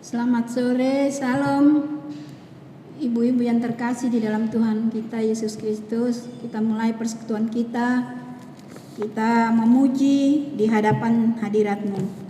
Selamat sore, salam ibu-ibu yang terkasih di dalam Tuhan kita Yesus Kristus. Kita mulai persekutuan kita memuji di hadapan hadirat-Mu.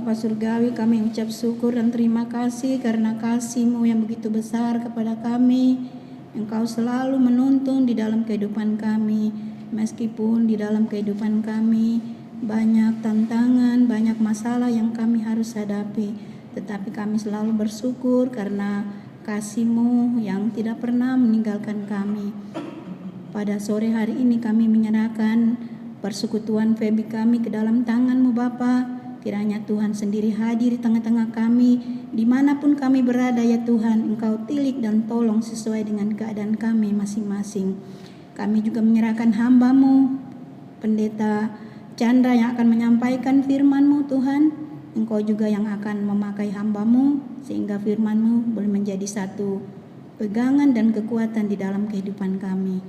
Surgawi, kami ucap syukur dan terima kasih karena kasih-Mu yang begitu besar kepada kami. Engkau selalu menuntun di dalam kehidupan kami, meskipun di dalam kehidupan kami banyak tantangan, banyak masalah yang kami harus hadapi, tetapi kami selalu bersyukur karena kasih-Mu yang tidak pernah meninggalkan kami. Pada sore hari ini kami menyerahkan persekutuan Febi kami ke dalam tangan-Mu Bapa. Kiranya Tuhan sendiri hadir di tengah-tengah kami, dimanapun kami berada ya Tuhan, Engkau tilik dan tolong sesuai dengan keadaan kami masing-masing. Kami juga menyerahkan hamba-Mu, Pendeta Chandra yang akan menyampaikan firman-Mu Tuhan. Engkau juga yang akan memakai hamba-Mu, sehingga firman-Mu boleh menjadi satu pegangan dan kekuatan di dalam kehidupan kami.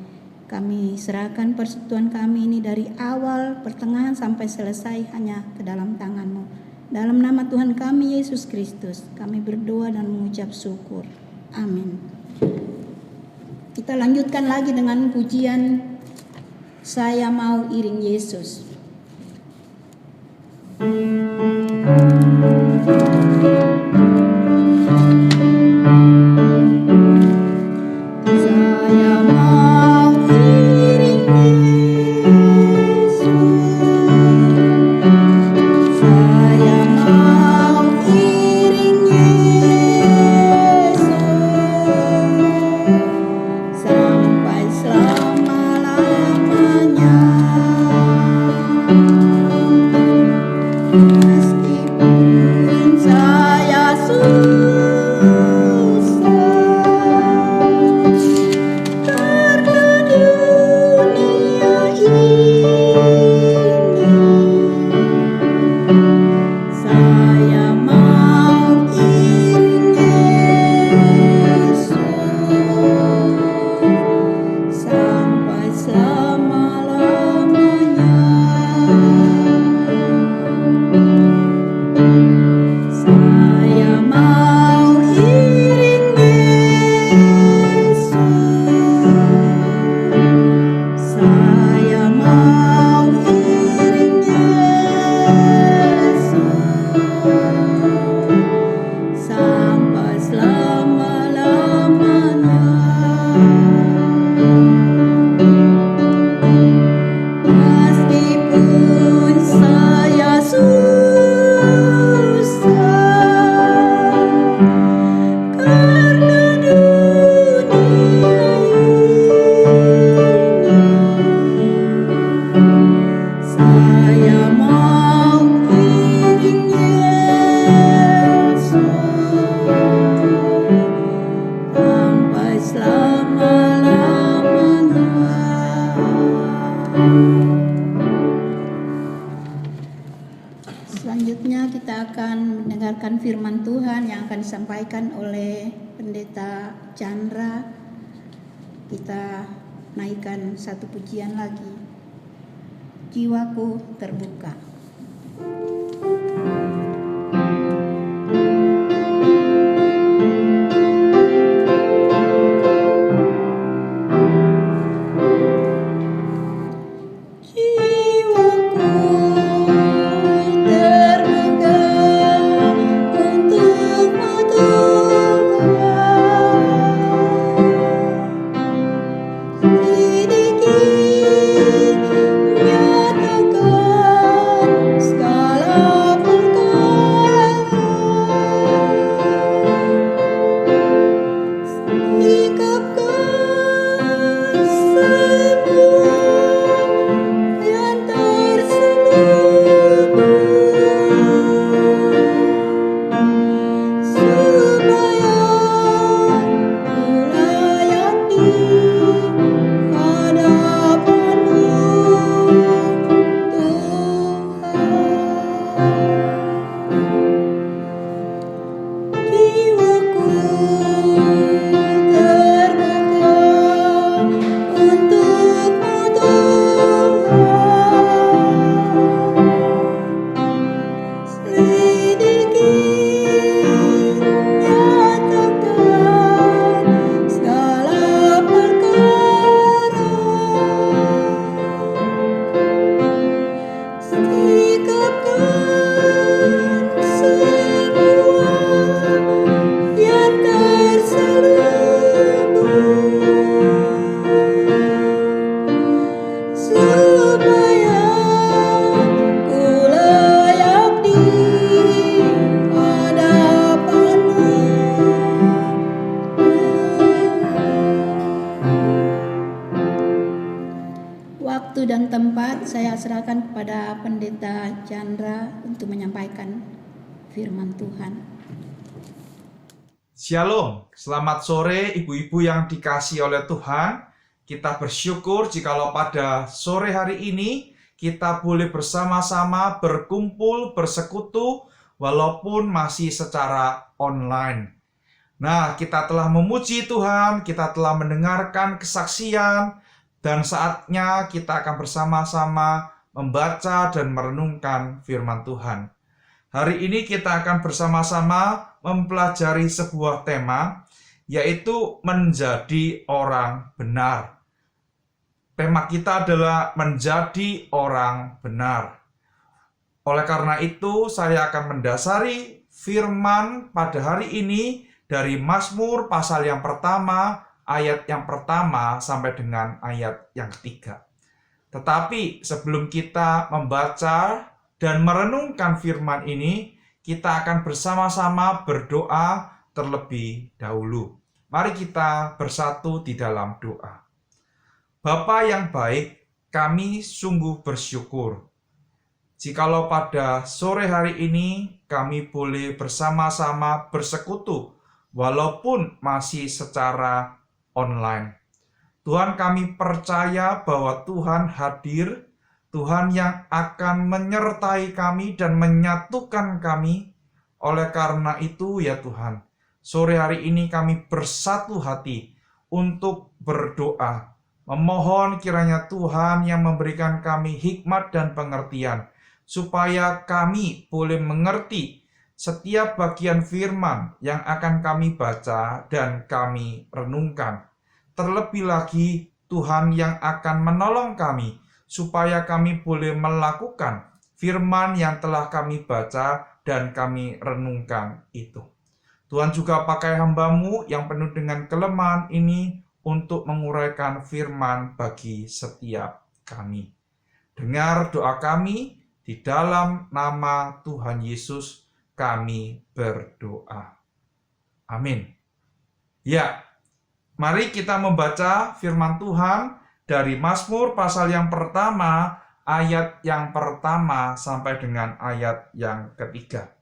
Kami serahkan persekutuan kami ini dari awal, pertengahan sampai selesai hanya ke dalam tangan-Mu. Dalam nama Tuhan kami Yesus Kristus, kami berdoa dan mengucap syukur. Amin. Kita lanjutkan lagi dengan pujian Saya Mau Iring Yesus. Sampai selama-lamanya. Selanjutnya kita akan mendengarkan firman Tuhan yang akan disampaikan oleh Pendeta Chandra. Kita naikkan satu pujian lagi. Jiwaku terbuka. Waktu dan tempat saya serahkan kepada Pendeta Chandra untuk menyampaikan firman Tuhan. Shalom, selamat sore ibu-ibu yang dikasihi oleh Tuhan. Kita bersyukur jikalau pada sore hari ini kita boleh bersama-sama berkumpul, bersekutu, walaupun masih secara online. Nah, kita telah memuji Tuhan, kita telah mendengarkan kesaksian, dan saatnya kita akan bersama-sama membaca dan merenungkan firman Tuhan. Hari ini kita akan bersama-sama mempelajari sebuah tema, yaitu menjadi orang benar. Tema kita adalah menjadi orang benar. Oleh karena itu, saya akan mendasari firman pada hari ini dari Mazmur pasal yang pertama, ayat yang pertama sampai dengan ayat yang ketiga. Tetapi sebelum kita membaca dan merenungkan firman ini, kita akan bersama-sama berdoa terlebih dahulu. Mari kita bersatu di dalam doa. Bapa yang baik, kami sungguh bersyukur jikalau pada sore hari ini kami boleh bersama-sama bersekutu walaupun masih secara online. Tuhan, kami percaya bahwa Tuhan hadir, Tuhan yang akan menyertai kami dan menyatukan kami. Oleh karena itu ya Tuhan, sore hari ini kami bersatu hati untuk berdoa, memohon kiranya Tuhan yang memberikan kami hikmat dan pengertian, supaya kami boleh mengerti setiap bagian firman yang akan kami baca dan kami renungkan. Terlebih lagi Tuhan yang akan menolong kami supaya kami boleh melakukan firman yang telah kami baca dan kami renungkan itu. Tuhan juga pakai hamba-Mu yang penuh dengan kelemahan ini untuk menguraikan firman bagi setiap kami. Dengar doa kami, di dalam nama Tuhan Yesus kami berdoa. Amin. Ya, mari kita membaca firman Tuhan dari Mazmur pasal yang pertama, ayat yang pertama sampai dengan ayat yang ketiga.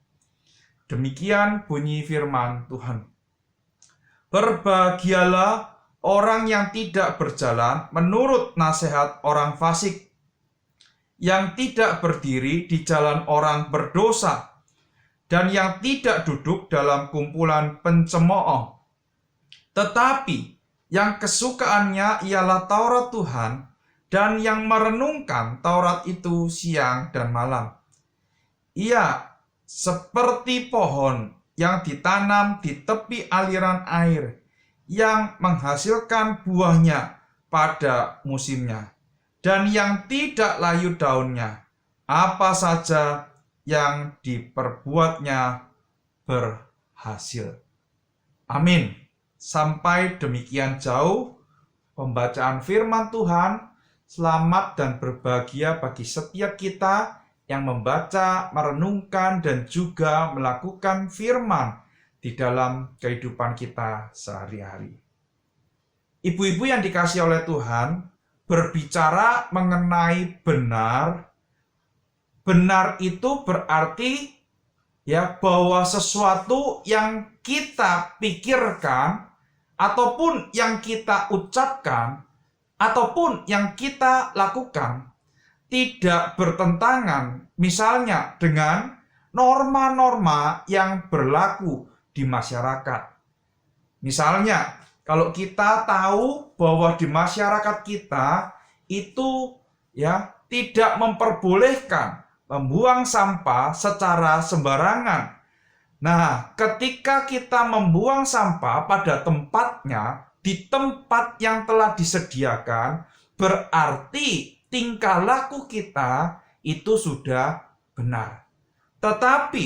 Demikian bunyi firman Tuhan. Berbahagialah orang yang tidak berjalan menurut nasihat orang fasik, yang tidak berdiri di jalan orang berdosa, dan yang tidak duduk dalam kumpulan pencemooh, tetapi yang kesukaannya ialah Taurat Tuhan, dan yang merenungkan Taurat itu siang dan malam. Ia seperti pohon yang ditanam di tepi aliran air, yang menghasilkan buahnya pada musimnya, dan yang tidak layu daunnya. Apa saja yang diperbuatnya berhasil. Amin. Sampai demikian jauh pembacaan firman Tuhan. Selamat dan berbahagia bagi setiap kita yang membaca, merenungkan, dan juga melakukan firman di dalam kehidupan kita sehari-hari. Ibu-ibu yang dikasihi oleh Tuhan, berbicara mengenai benar. Benar itu berarti bahwa sesuatu yang kita pikirkan ataupun yang kita ucapkan ataupun yang kita lakukan tidak bertentangan misalnya dengan norma-norma yang berlaku di masyarakat. Misalnya, kalau kita tahu bahwa di masyarakat kita itu tidak memperbolehkan membuang sampah secara sembarangan. Nah, ketika kita membuang sampah pada tempatnya, di tempat yang telah disediakan, berarti tingkah laku kita itu sudah benar. Tetapi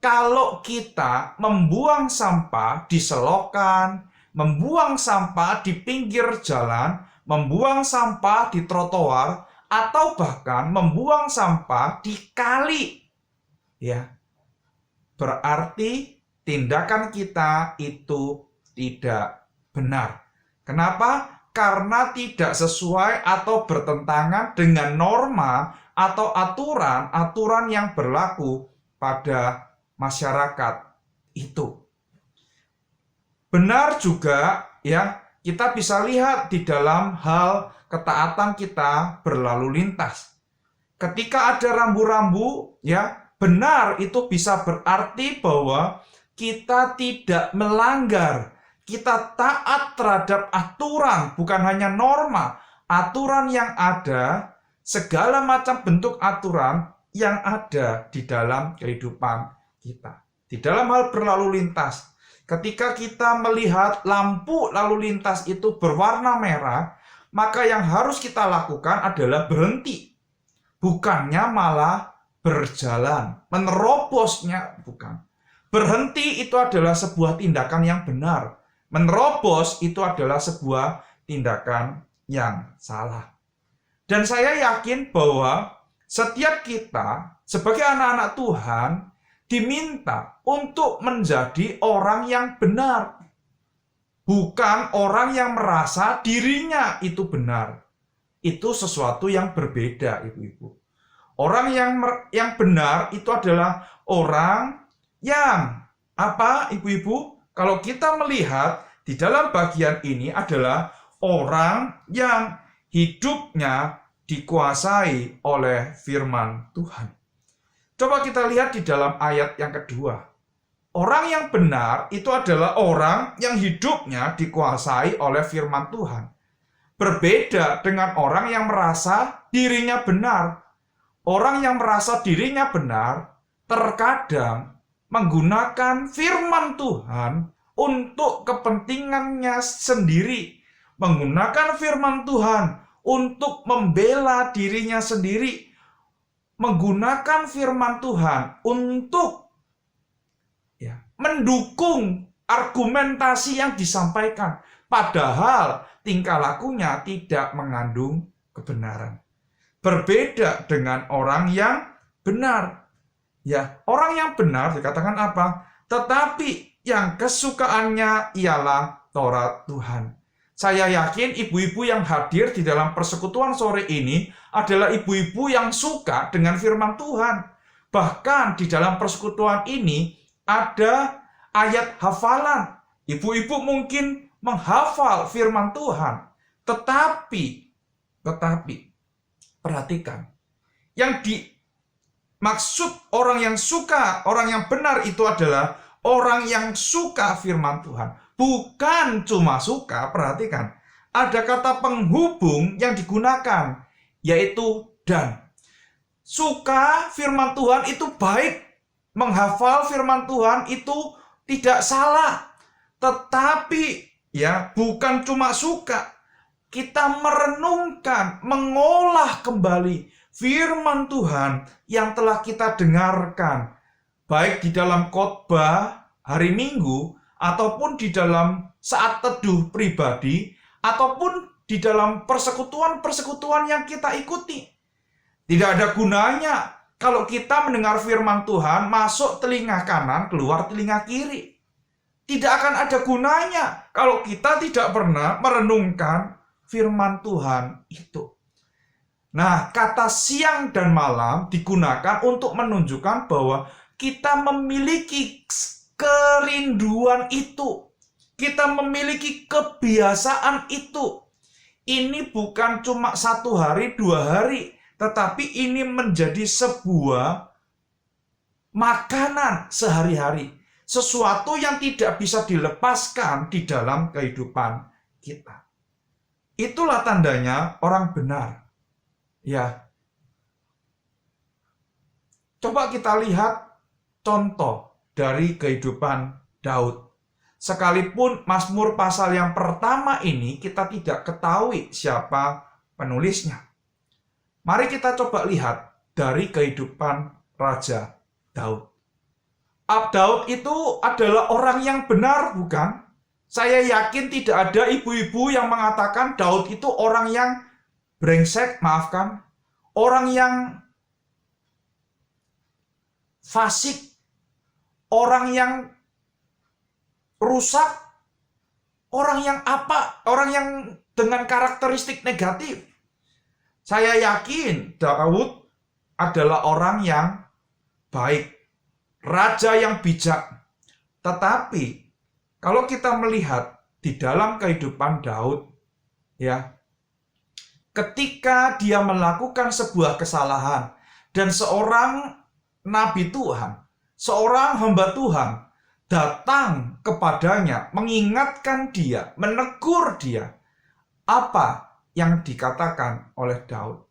kalau kita membuang sampah di selokan, membuang sampah di pinggir jalan, membuang sampah di trotoar, atau bahkan membuang sampah di kali, berarti tindakan kita itu tidak benar. Kenapa? Karena tidak sesuai atau bertentangan dengan norma atau aturan yang berlaku pada masyarakat itu. Benar juga kita bisa lihat di dalam hal ketaatan kita berlalu lintas. Ketika ada rambu-rambu, benar itu bisa berarti bahwa kita tidak melanggar. Kita taat terhadap aturan, bukan hanya norma, aturan yang ada, segala macam bentuk aturan yang ada di dalam kehidupan kita. Di dalam hal berlalu lintas, ketika kita melihat lampu lalu lintas itu berwarna merah, maka yang harus kita lakukan adalah berhenti. Bukannya malah berjalan, menerobosnya, bukan. Berhenti itu adalah sebuah tindakan yang benar. Menerobos itu adalah sebuah tindakan yang salah. Dan saya yakin bahwa setiap kita sebagai anak-anak Tuhan diminta untuk menjadi orang yang benar. Bukan orang yang merasa dirinya itu benar. Itu sesuatu yang berbeda, ibu-ibu. Orang yang benar itu adalah orang yang ibu-ibu? Kalau kita melihat di dalam bagian ini adalah orang yang hidupnya dikuasai oleh firman Tuhan. Coba kita lihat di dalam ayat yang kedua. Orang yang benar itu adalah orang yang hidupnya dikuasai oleh firman Tuhan. Berbeda dengan orang yang merasa dirinya benar. Orang yang merasa dirinya benar terkadang menggunakan firman Tuhan untuk kepentingannya sendiri. Menggunakan firman Tuhan untuk membela dirinya sendiri. Menggunakan firman Tuhan untuk mendukung argumentasi yang disampaikan. Padahal tingkah lakunya tidak mengandung kebenaran. Berbeda dengan orang yang benar. Orang yang benar dikatakan apa? Tetapi yang kesukaannya ialah Taurat Tuhan. Saya yakin ibu-ibu yang hadir di dalam persekutuan sore ini adalah ibu-ibu yang suka dengan firman Tuhan. Bahkan di dalam persekutuan ini ada ayat hafalan. Ibu-ibu mungkin menghafal firman Tuhan. Tetapi perhatikan, Yang dimaksud orang yang suka, orang yang benar itu adalah orang yang suka firman Tuhan. Bukan cuma suka, perhatikan. Ada kata penghubung yang digunakan, yaitu dan. Suka firman Tuhan itu baik. Menghafal firman Tuhan itu tidak salah. Tetapi ya, bukan cuma suka. Kita merenungkan, mengolah kembali firman Tuhan yang telah kita dengarkan, baik di dalam khotbah hari Minggu, ataupun di dalam saat teduh pribadi, ataupun di dalam persekutuan-persekutuan yang kita ikuti. Tidak ada gunanya kalau kita mendengar firman Tuhan masuk telinga kanan, keluar telinga kiri. Tidak akan ada gunanya kalau kita tidak pernah merenungkan firman Tuhan itu. Nah, kata siang dan malam digunakan untuk menunjukkan bahwa kita memiliki kerinduan itu. Kita memiliki kebiasaan itu. Ini bukan cuma 1 hari, 2 hari, tetapi ini menjadi sebuah makanan sehari-hari. Sesuatu yang tidak bisa dilepaskan di dalam kehidupan kita. Itulah tandanya orang benar. Ya. Coba kita lihat contoh dari kehidupan Daud. Sekalipun Mazmur pasal yang pertama ini kita tidak ketahui siapa penulisnya. Mari kita coba lihat dari kehidupan Raja Daud. Daud itu adalah orang yang benar, bukan? Saya yakin tidak ada ibu-ibu yang mengatakan Daud itu orang yang brengsek, maafkan. Orang yang fasik. Orang yang rusak. Orang yang apa? Orang yang dengan karakteristik negatif. Saya yakin Daud adalah orang yang baik. Raja yang bijak. Tetapi kalau kita melihat di dalam kehidupan Daud, ya, ketika dia melakukan sebuah kesalahan dan seorang nabi Tuhan, seorang hamba Tuhan datang kepadanya, mengingatkan dia, menegur dia, apa yang dikatakan oleh Daud.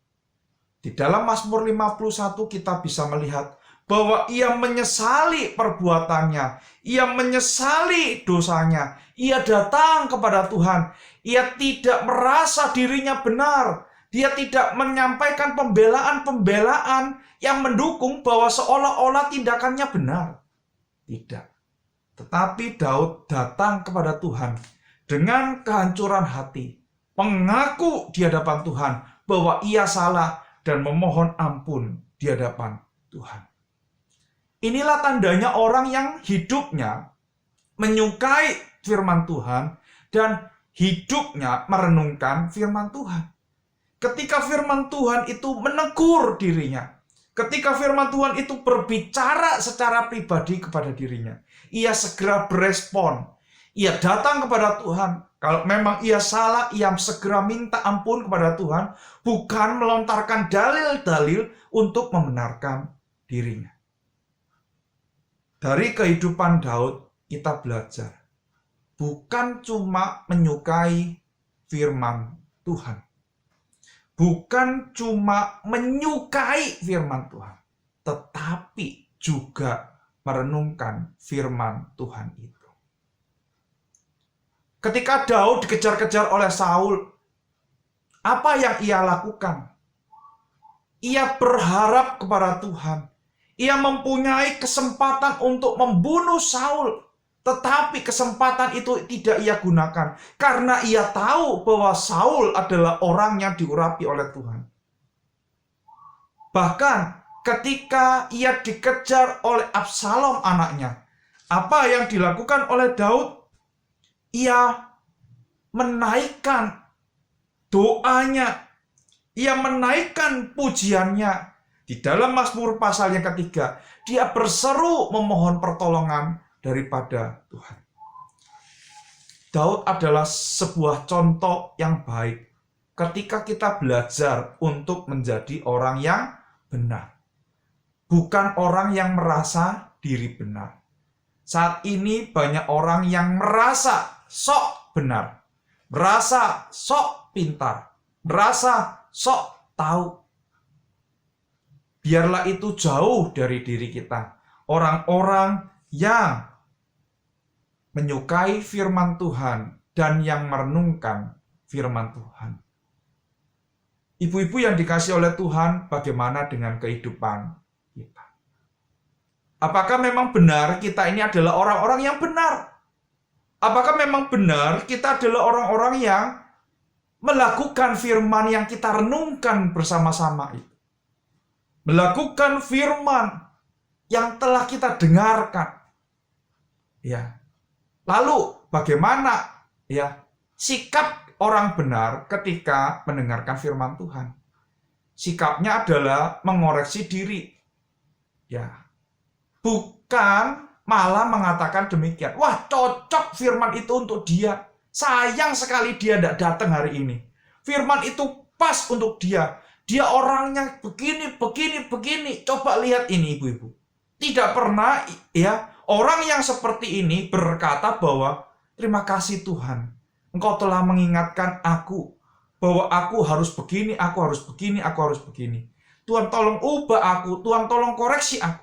Di dalam Mazmur 51 kita bisa melihat bahwa ia menyesali perbuatannya, ia menyesali dosanya, ia datang kepada Tuhan, ia tidak merasa dirinya benar, dia tidak menyampaikan pembelaan-pembelaan yang mendukung bahwa seolah-olah tindakannya benar. Tidak. Tetapi Daud datang kepada Tuhan dengan kehancuran hati, mengaku di hadapan Tuhan bahwa ia salah dan memohon ampun di hadapan Tuhan. Inilah tandanya orang yang hidupnya menyukai firman Tuhan dan hidupnya merenungkan firman Tuhan. Ketika firman Tuhan itu menegur dirinya, ketika firman Tuhan itu berbicara secara pribadi kepada dirinya, ia segera berespon. Ia datang kepada Tuhan. Kalau memang ia salah, ia segera minta ampun kepada Tuhan, bukan melontarkan dalil-dalil untuk membenarkan dirinya. Dari kehidupan Daud kita belajar, bukan cuma menyukai firman Tuhan. Bukan cuma menyukai firman Tuhan, tetapi juga merenungkan firman Tuhan itu. Ketika Daud dikejar-kejar oleh Saul, apa yang ia lakukan? Ia berharap kepada Tuhan. Ia mempunyai kesempatan untuk membunuh Saul. Tetapi kesempatan itu tidak ia gunakan. Karena ia tahu bahwa Saul adalah orang yang diurapi oleh Tuhan. Bahkan ketika ia dikejar oleh Absalom anaknya, apa yang dilakukan oleh Daud? Ia menaikkan doanya. Ia menaikkan pujiannya. Di dalam Mazmur pasal yang ketiga, dia berseru memohon pertolongan daripada Tuhan. Daud adalah sebuah contoh yang baik ketika kita belajar untuk menjadi orang yang benar. Bukan orang yang merasa diri benar. Saat ini banyak orang yang merasa sok benar, merasa sok pintar, merasa sok tahu. Biarlah itu jauh dari diri kita. Orang-orang yang menyukai firman Tuhan dan yang merenungkan firman Tuhan. Ibu-ibu yang dikasihi oleh Tuhan, bagaimana dengan kehidupan kita? Apakah memang benar kita ini adalah orang-orang yang benar? Apakah memang benar kita adalah orang-orang yang melakukan firman yang kita renungkan bersama-sama itu? Melakukan firman yang telah kita dengarkan. Ya. Lalu bagaimana ya sikap orang benar ketika mendengarkan firman Tuhan? Sikapnya adalah mengoreksi diri. Ya. Bukan malah mengatakan demikian. Wah, cocok firman itu untuk dia. Sayang sekali dia tidak datang hari ini. Firman itu pas untuk dia. Dia orangnya begini. Coba lihat ini ibu-ibu. Tidak pernah ya orang yang seperti ini berkata bahwa terima kasih Tuhan. Engkau telah mengingatkan aku bahwa aku harus begini, aku harus begini. Tuhan tolong ubah aku, Tuhan tolong koreksi aku.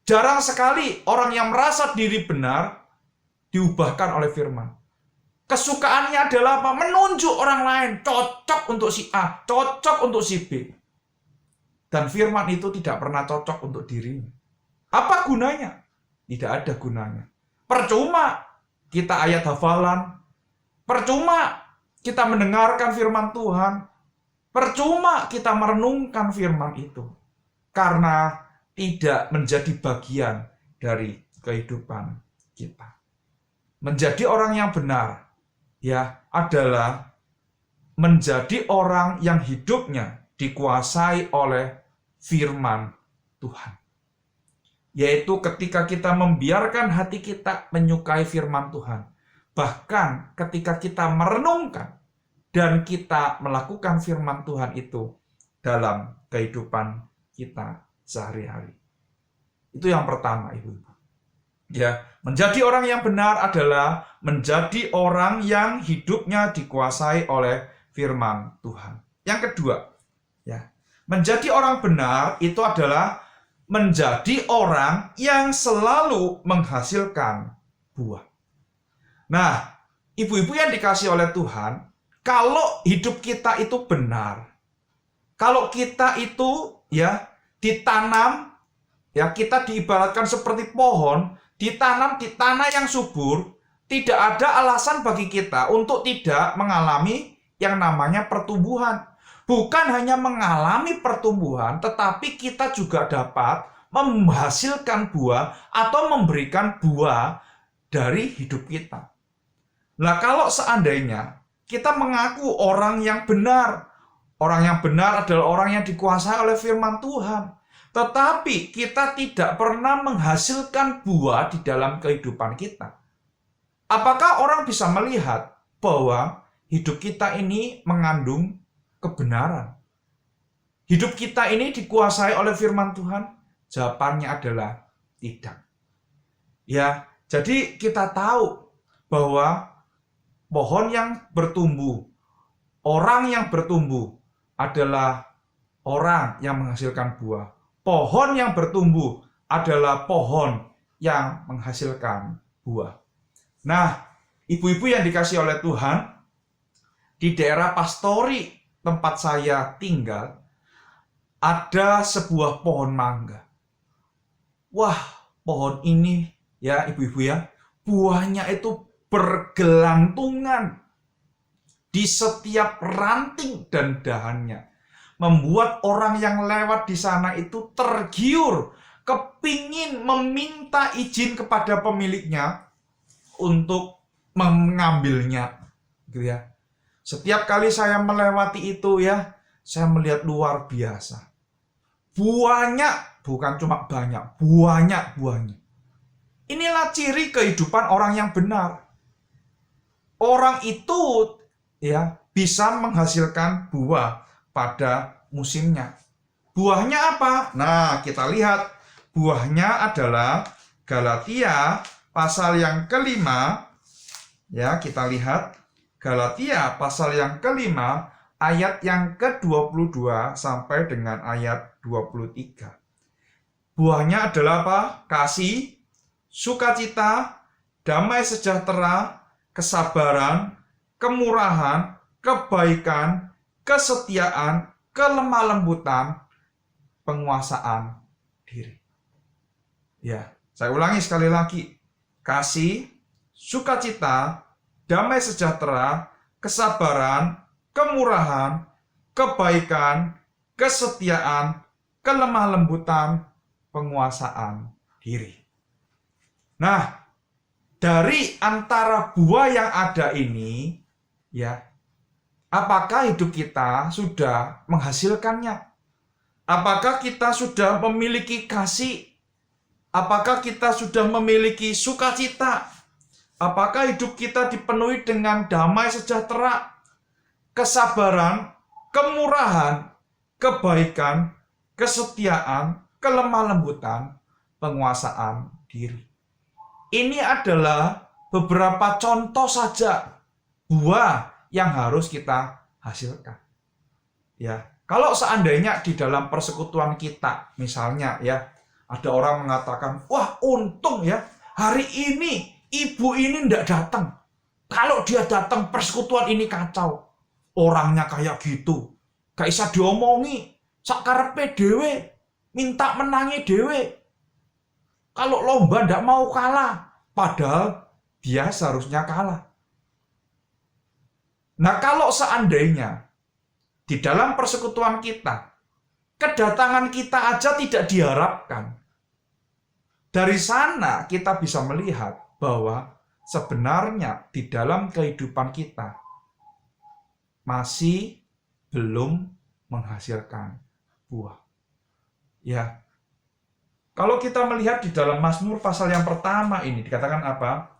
Jarang sekali orang yang merasa diri benar diubahkan oleh firman. Kesukaannya adalah apa? Menunjuk orang lain. Cocok untuk si A, cocok untuk si B. Dan firman itu tidak pernah cocok untuk dirinya. Apa gunanya? Tidak ada gunanya. Percuma kita ayat hafalan. Percuma kita mendengarkan firman Tuhan. Percuma kita merenungkan firman itu. Karena tidak menjadi bagian dari kehidupan kita. Menjadi orang yang benar ya adalah menjadi orang yang hidupnya dikuasai oleh firman Tuhan. Yaitu ketika kita membiarkan hati kita menyukai firman Tuhan. Bahkan ketika kita merenungkan dan kita melakukan firman Tuhan itu dalam kehidupan kita sehari-hari. Itu yang pertama, Ibu-ibu. Ya, menjadi orang yang benar adalah menjadi orang yang hidupnya dikuasai oleh firman Tuhan. Yang kedua, ya, menjadi orang benar itu adalah menjadi orang yang selalu menghasilkan buah. Nah, ibu-ibu yang dikasihi oleh Tuhan, kalau hidup kita itu benar, kalau kita itu ya ditanam, ya kita diibaratkan seperti pohon, ditanam di tanah yang subur, tidak ada alasan bagi kita untuk tidak mengalami yang namanya pertumbuhan. Bukan hanya mengalami pertumbuhan, tetapi kita juga dapat menghasilkan buah atau memberikan buah dari hidup kita. Nah, kalau seandainya kita mengaku orang yang benar adalah orang yang dikuasai oleh firman Tuhan, tetapi kita tidak pernah menghasilkan buah di dalam kehidupan kita. Apakah orang bisa melihat bahwa hidup kita ini mengandung kebenaran? Hidup kita ini dikuasai oleh firman Tuhan? Jawabannya adalah tidak. Ya, jadi kita tahu bahwa pohon yang bertumbuh, orang yang bertumbuh adalah orang yang menghasilkan buah. Pohon yang bertumbuh adalah pohon yang menghasilkan buah. Nah, ibu-ibu yang dikasihi oleh Tuhan, di daerah Pastori tempat saya tinggal, ada sebuah pohon mangga. Wah, pohon ini ya ibu-ibu ya, buahnya itu bergelantungan di setiap ranting dan dahannya. Membuat orang yang lewat di sana itu tergiur, kepingin meminta izin kepada pemiliknya untuk mengambilnya, gitu ya. Setiap kali saya melewati itu ya, saya melihat luar biasa. Buahnya bukan cuma banyak, buahnya. Inilah ciri kehidupan orang yang benar. Orang itu ya bisa menghasilkan buah pada musimnya. Buahnya apa? Nah, kita lihat. Buahnya adalah Galatia pasal yang kelima. Ya, kita lihat. Galatia pasal yang kelima, ayat yang ke-22 sampai dengan ayat 23. Buahnya adalah apa? Kasih, sukacita, damai sejahtera, kesabaran, kemurahan, kebaikan, kesetiaan, kelemah lembutan, penguasaan diri. Ya, saya ulangi sekali lagi. Kasih, sukacita, damai sejahtera, kesabaran, kemurahan, kebaikan, kesetiaan, kelemah lembutan, penguasaan diri. Nah, dari antara buah yang ada ini, ya, apakah hidup kita sudah menghasilkannya? Apakah kita sudah memiliki kasih? Apakah kita sudah memiliki sukacita? Apakah hidup kita dipenuhi dengan damai sejahtera, kesabaran, kemurahan, kebaikan, kesetiaan, kelemah lembutan, penguasaan diri? Ini adalah beberapa contoh saja buah yang harus kita hasilkan. Ya, kalau seandainya di dalam persekutuan kita, misalnya ya, ada orang mengatakan, wah untung ya, hari ini ibu ini tidak datang. Kalau dia datang, persekutuan ini kacau. Orangnya kayak gitu, gak bisa diomongi, sakarepe dhewe, minta menangi dhewe. Kalau lomba tidak mau kalah, padahal dia seharusnya kalah. Nah, kalau seandainya di dalam persekutuan kita, kedatangan kita aja tidak diharapkan. Dari sana kita bisa melihat bahwa sebenarnya di dalam kehidupan kita masih belum menghasilkan buah. Ya. Kalau kita melihat di dalam Mazmur pasal yang pertama ini dikatakan apa?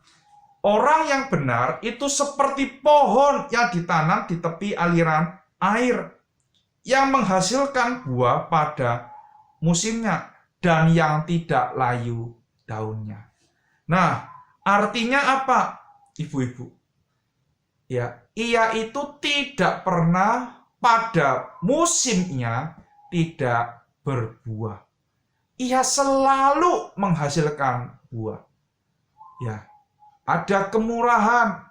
Orang yang benar itu seperti pohon yang ditanam di tepi aliran air, yang menghasilkan buah pada musimnya dan yang tidak layu daunnya. Nah, artinya apa, ibu-ibu? Ya, ia itu tidak pernah pada musimnya tidak berbuah. Ia selalu menghasilkan buah. Ya, ada kemurahan.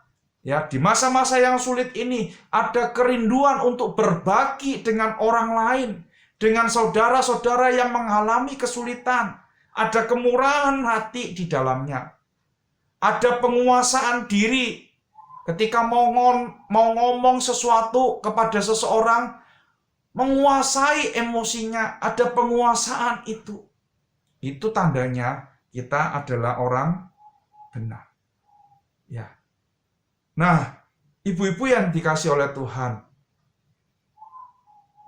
Ya, di masa-masa yang sulit ini ada kerinduan untuk berbagi dengan orang lain, dengan saudara-saudara yang mengalami kesulitan. Ada kemurahan hati di dalamnya. Ada penguasaan diri. Ketika mau ngomong sesuatu kepada seseorang, menguasai emosinya, ada penguasaan itu. Itu tandanya kita adalah orang benar. Ya. Nah, ibu-ibu yang dikasih oleh Tuhan,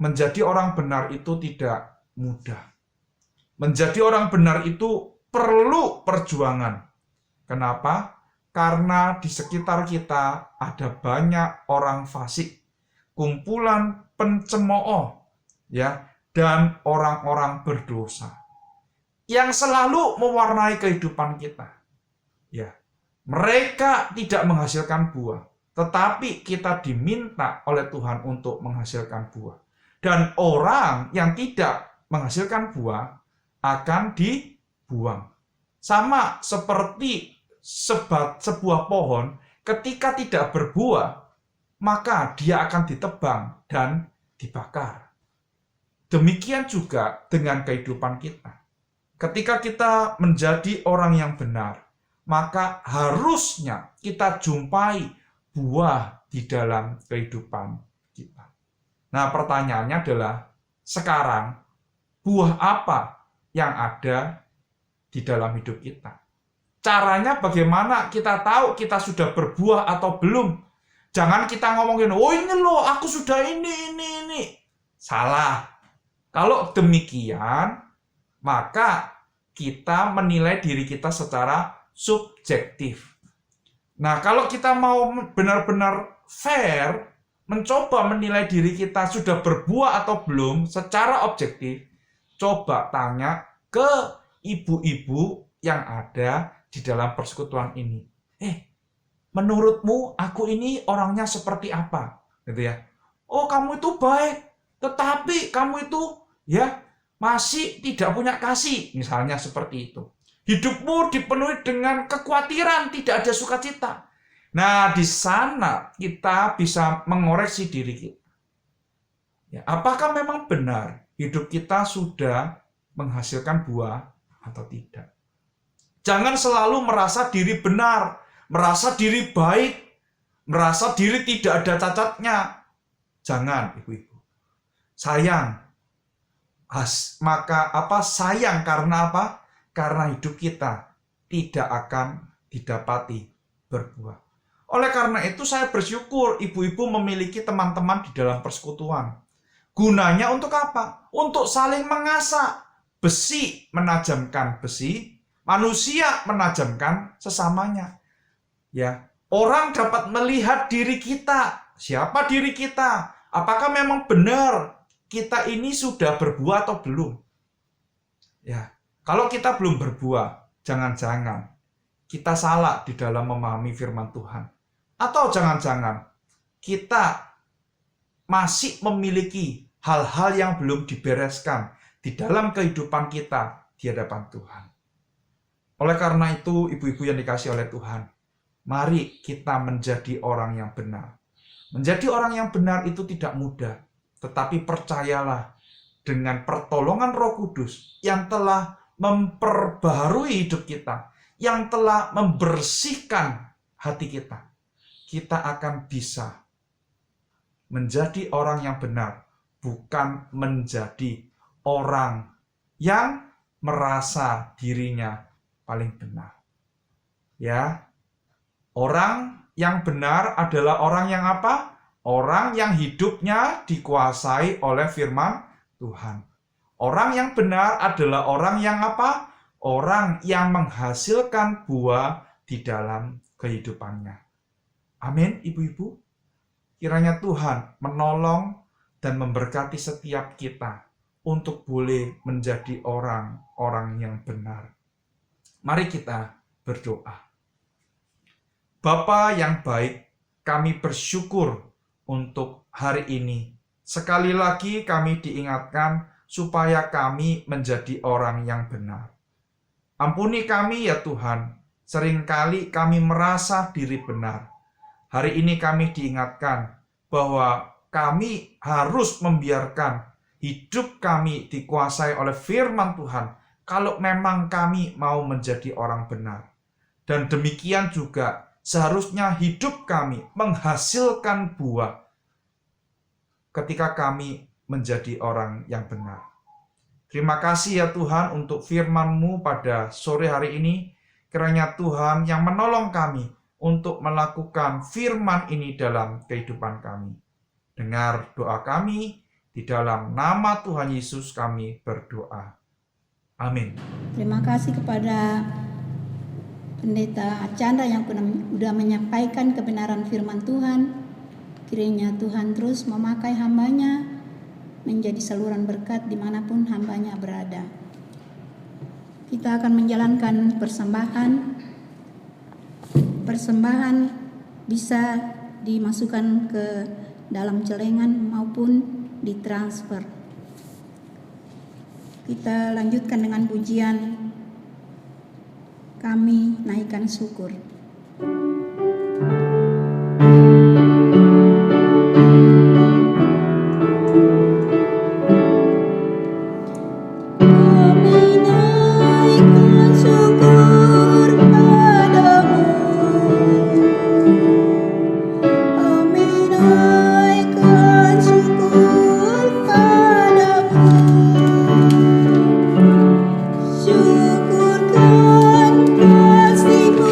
menjadi orang benar itu tidak mudah. Menjadi orang benar itu perlu perjuangan. Kenapa? Karena di sekitar kita ada banyak orang fasik, kumpulan pencemooh, ya, dan orang-orang berdosa yang selalu mewarnai kehidupan kita. Ya. Mereka tidak menghasilkan buah, tetapi kita diminta oleh Tuhan untuk menghasilkan buah. Dan orang yang tidak menghasilkan buah akan dibuang. Sama seperti sebuah pohon, ketika tidak berbuah, maka dia akan ditebang dan dibakar. Demikian juga dengan kehidupan kita. Ketika kita menjadi orang yang benar, maka harusnya kita jumpai buah di dalam kehidupan kita. Nah, pertanyaannya adalah, sekarang buah apa yang ada di dalam hidup kita? Caranya bagaimana kita tahu kita sudah berbuah atau belum? Jangan kita ngomongin, oh ini loh, aku sudah ini. Salah. Kalau demikian, maka kita menilai diri kita secara subjektif. Nah, kalau kita mau benar-benar fair, mencoba menilai diri kita sudah berbuah atau belum secara objektif, Coba tanya ke ibu-ibu yang ada di dalam persekutuan ini. Menurutmu aku ini orangnya seperti apa? Gitu ya. Oh, kamu itu baik, tetapi kamu itu ya masih tidak punya kasih, misalnya seperti itu. Hidupmu dipenuhi dengan kekhawatiran, tidak ada sukacita. Nah, di sana kita bisa mengoreksi diri kita. Ya, apakah memang benar hidup kita sudah menghasilkan buah atau tidak? Jangan selalu merasa diri benar, merasa diri baik, merasa diri tidak ada cacatnya. Jangan, ibu-ibu. Sayang. Sayang karena apa? Karena hidup kita tidak akan didapati berbuah. Oleh karena itu saya bersyukur ibu-ibu memiliki teman-teman di dalam persekutuan. Gunanya untuk apa? Untuk saling mengasah. Besi menajamkan besi, manusia menajamkan sesamanya. Ya, orang dapat melihat diri kita. Siapa diri kita? Apakah memang benar kita ini sudah berbuah atau belum? Ya, kalau kita belum berbuah, jangan-jangan kita salah di dalam memahami firman Tuhan. Atau jangan-jangan kita masih memiliki hal-hal yang belum dibereskan di dalam kehidupan kita di hadapan Tuhan. Oleh karena itu, ibu-ibu yang dikasihi oleh Tuhan, mari kita menjadi orang yang benar. Menjadi orang yang benar itu tidak mudah, tetapi percayalah dengan pertolongan Roh Kudus yang telah memperbaharui hidup kita, yang telah membersihkan hati kita, kita akan bisa menjadi orang yang benar, bukan menjadi orang yang merasa dirinya paling benar. Ya, orang yang benar adalah orang yang apa? Orang yang hidupnya dikuasai oleh firman Tuhan. Orang yang benar adalah orang yang apa? Orang yang menghasilkan buah di dalam kehidupannya. Amin, ibu-ibu. Kiranya Tuhan menolong dan memberkati setiap kita untuk boleh menjadi orang-orang yang benar. Mari kita berdoa. Bapa yang baik, kami bersyukur untuk hari ini. Sekali lagi kami diingatkan supaya kami menjadi orang yang benar. Ampuni kami ya Tuhan, seringkali kami merasa diri benar. Hari ini kami diingatkan bahwa kami harus membiarkan hidup kami dikuasai oleh firman Tuhan kalau memang kami mau menjadi orang benar. Dan demikian juga seharusnya hidup kami menghasilkan buah ketika kami menjadi orang yang benar. Terima kasih ya Tuhan untuk firman-Mu pada sore hari ini. Kiranya Tuhan yang menolong kami untuk melakukan firman ini dalam kehidupan kami. Dengar doa kami, di dalam nama Tuhan Yesus kami berdoa. Amin. Terima kasih kepada Pendeta Chandra yang sudah menyampaikan kebenaran firman Tuhan. Kiranya Tuhan terus memakai hambanya menjadi saluran berkat dimanapun hambanya berada. Kita akan menjalankan persembahan. Persembahan bisa dimasukkan ke dalam celengan maupun ditransfer. Kita lanjutkan dengan pujian Kami Naikkan Syukur. Syukurkan kasih-Mu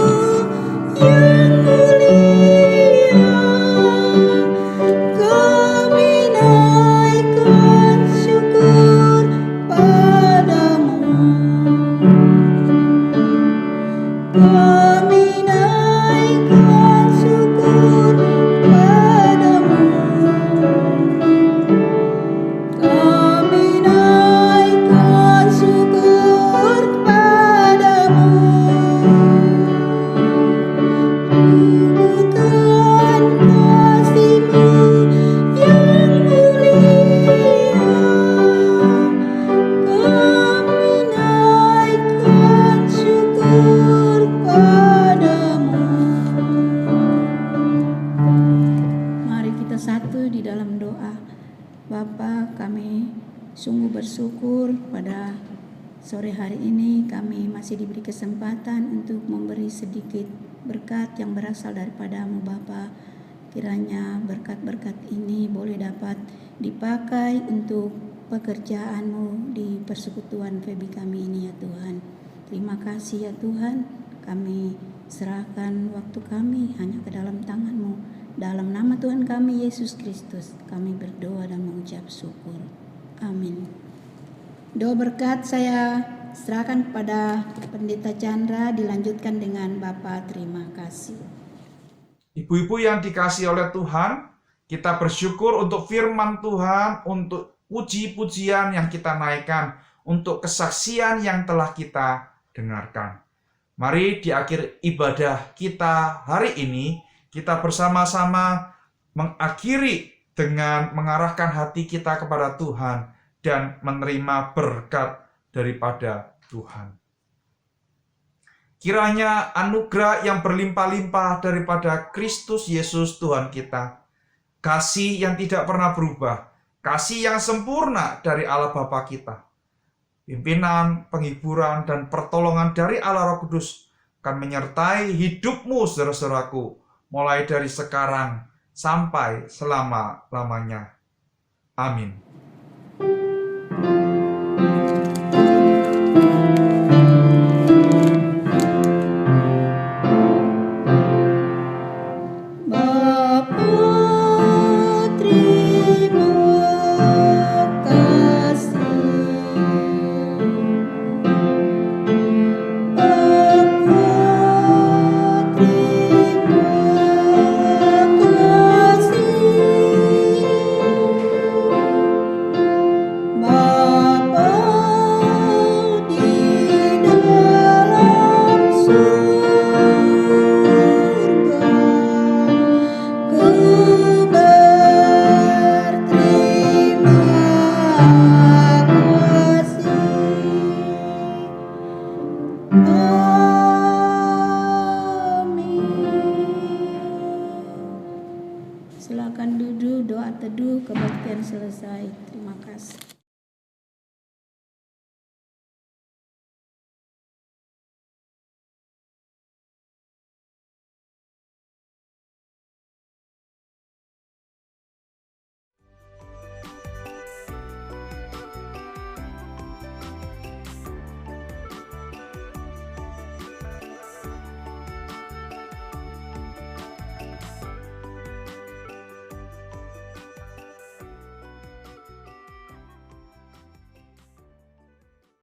bersyukur pada sore hari ini kami masih diberi kesempatan untuk memberi sedikit berkat yang berasal daripada-Mu Bapa. Kiranya berkat-berkat ini boleh dapat dipakai untuk pekerjaan-Mu di persekutuan FEBI kami ini ya Tuhan. Terima kasih ya Tuhan, kami serahkan waktu kami hanya ke dalam tangan-Mu. Dalam nama Tuhan kami Yesus Kristus kami berdoa dan mengucap syukur. Amin. Doa berkat saya serahkan kepada Pendeta Chandra, dilanjutkan dengan Bapak. Terima kasih. Ibu-ibu yang dikasihi oleh Tuhan, kita bersyukur untuk firman Tuhan, untuk puji-pujian yang kita naikkan, untuk kesaksian yang telah kita dengarkan. Mari di akhir ibadah kita hari ini, kita bersama-sama mengakhiri dengan mengarahkan hati kita kepada Tuhan dan menerima berkat daripada Tuhan. Kiranya anugerah yang berlimpah-limpah daripada Kristus Yesus Tuhan kita, kasih yang tidak pernah berubah, kasih yang sempurna dari Allah Bapa kita, pimpinan, penghiburan, dan pertolongan dari Allah Roh Kudus akan menyertai hidupmu, saudara-saudaraku, mulai dari sekarang sampai selama-lamanya. Amin. Silakan duduk, doa teduh kebaktian selesai. Terima kasih.